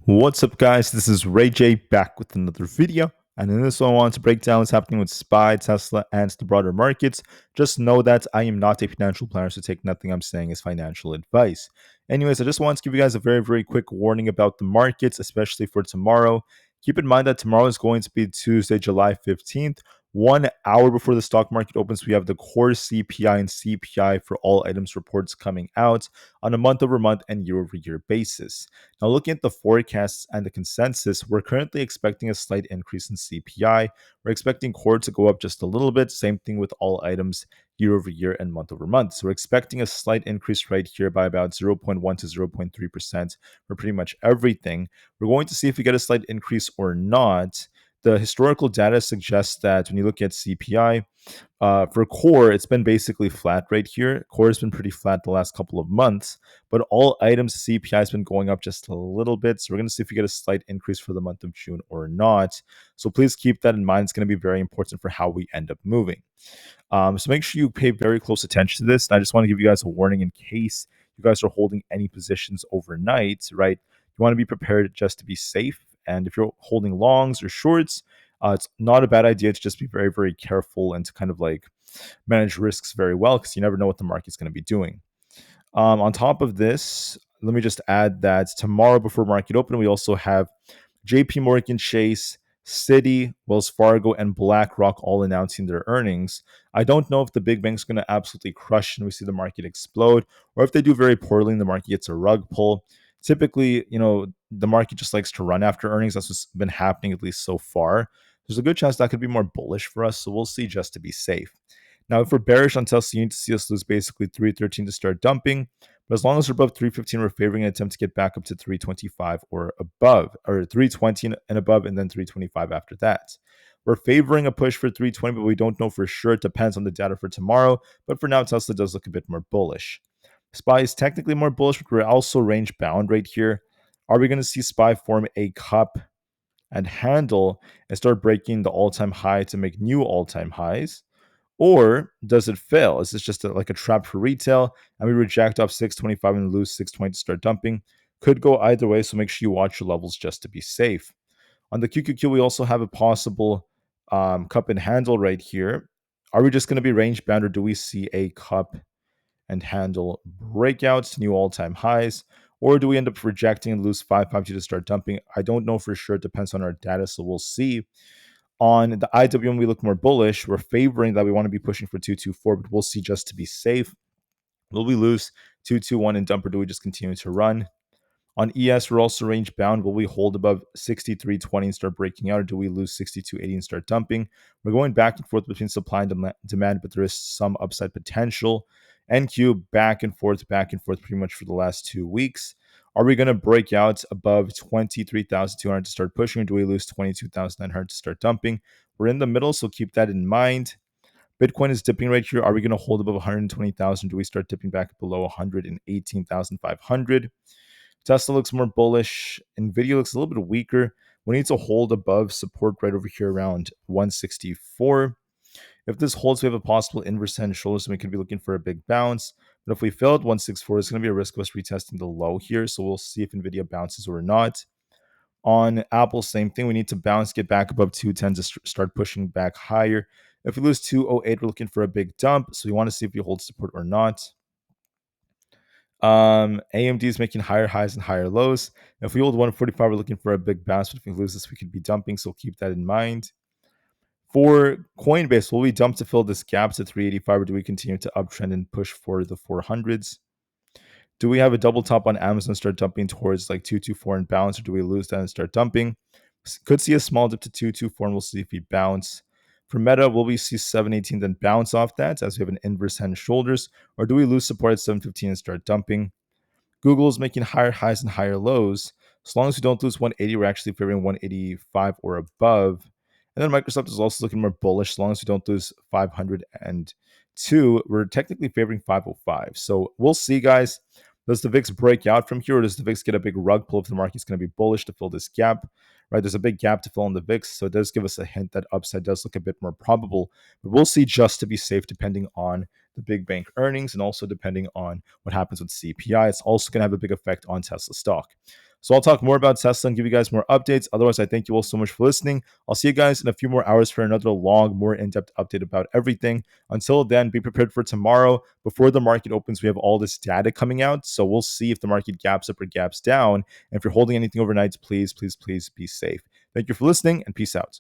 What's up, guys? This is Ray J back with another video. And in this one, I want to break down what's happening with SPY, Tesla, and the broader markets. Just know that I am not a financial planner, so take nothing I'm saying as financial advice. Anyways, I just wanted to give you guys a very, very quick warning about the markets, especially for tomorrow. Keep in mind that tomorrow is going to be Tuesday, July 15th. 1 hour before the stock market opens, we have the core CPI and CPI for all items reports coming out on a month-over-month and year-over-year basis. Now, looking at the forecasts and the consensus, we're currently expecting a slight increase in CPI. We're expecting core to go up just a little bit. Same thing with all items year over year and month over month. So we're expecting a slight increase right here by about 0.1 to 0.3% for pretty much everything. We're going to see if we get a slight increase or not. The historical data suggests that when you look at CPI, for core, it's been basically flat right here. Core has been pretty flat the last couple of months, but all items CPI has been going up just a little bit. So we're going to see if we get a slight increase for the month of June or not. So please keep that in mind. It's going to be very important for how we end up moving. So make sure you pay very close attention to this. And I just want to give you guys a warning in case you guys are holding any positions overnight, right? You want to be prepared just to be safe. And if you're holding longs or shorts, it's not a bad idea to just be very, very careful and to kind of like manage risks very well because you never know what the market's going to be doing. On top of this, let me just add that tomorrow before market open, we also have JP Morgan Chase, Citi, Wells Fargo, and BlackRock all announcing their earnings. I don't know if the big banks are going to absolutely crush and we see the market explode, or if they do very poorly and the market gets a rug pull. Typically, the market just likes to run after earnings. That's what's been happening, at least so far. There's a good chance that could be more bullish for us, so we'll see just to be safe. Now, if we're bearish on Tesla, you need to see us lose basically 313 to start dumping. But as long as we're above 315, we're favoring an attempt to get back up to 325 or above, or 320 and above, and then 325 after that. We're favoring a push for 320, but we don't know for sure. It depends on the data for tomorrow. But for now, Tesla does look a bit more bullish. SPY is technically more bullish, but we're also range bound right here. Are we going to see SPY form a cup and handle and start breaking the all-time high to make new all-time highs? Or does it fail? Is this just like a trap for retail and we reject off 625 and lose 620 to start dumping? Could go either way, so make sure you watch your levels just to be safe. On the QQQ, we also have a possible cup and handle right here. Are we just going to be range bound, or do we see a cup and handle breakouts to new all-time highs? Or do we end up rejecting and lose 550 to start dumping? I don't know for sure. It depends on our data, so we'll see. On the IWM, we look more bullish. We're favoring that we want to be pushing for 224, but we'll see just to be safe. Will we lose 221 in dump, or do we just continue to run? On ES, we're also range bound. Will we hold above 63.20 and start breaking out, or do we lose 62.80 and start dumping? We're going back and forth between supply and demand, but there is some upside potential. NQ back and forth pretty much for the last 2 weeks. Are we going to break out above 23,200 to start pushing, or do we lose 22,900 to start dumping? We're in the middle, so keep that in mind. Bitcoin is dipping right here. Are we going to hold above 120,000? Do we start dipping back below 118,500? Tesla looks more bullish. Nvidia looks a little bit weaker. We need to hold above support right over here around 164. If this holds, we have a possible inverse head and shoulders, so we could be looking for a big bounce. But if we fail at 164, it's going to be a risk of us retesting the low here. So we'll see if Nvidia bounces or not. On Apple, same thing. We need to bounce, get back above 210 to start pushing back higher. If we lose 208, we're looking for a big dump. So we want to see if we hold support or not. AMD is making higher highs and higher lows. If we hold 145, we're looking for a big bounce. But if we lose this, we could be dumping. So keep that in mind. For Coinbase, will we dump to fill this gap to 385, or do we continue to uptrend and push for the 400s? Do we have a double top on Amazon, start dumping towards like 224 and bounce, or do we lose that and start dumping? Could see a small dip to 224, and we'll see if we bounce. For Meta, will we see 718 then bounce off that as we have an inverse head and shoulders, or do we lose support at 715 and start dumping? Google is making higher highs and higher lows. As long as we don't lose 180, we're actually favoring 185 or above. And then Microsoft is also looking more bullish. As long as we don't lose 502, we're technically favoring 505. So we'll see, guys. Does the VIX break out from here, or does the VIX get a big rug pull if the market's going to be bullish to fill this gap? Right, there's a big gap to fill in the VIX, so it does give us a hint that upside does look a bit more probable. But we'll see just to be safe, depending on the big bank earnings, and also depending on what happens with CPI, it's also going to have a big effect on Tesla stock. So I'll talk more about Tesla and give you guys more updates. Otherwise, I thank you all so much for listening. I'll see you guys in a few more hours for another long, more in-depth update about everything. Until then, be prepared for tomorrow. Before the market opens, we have all this data coming out. So we'll see if the market gaps up or gaps down. And if you're holding anything overnight, please, please, please be safe. Thank you for listening, and peace out.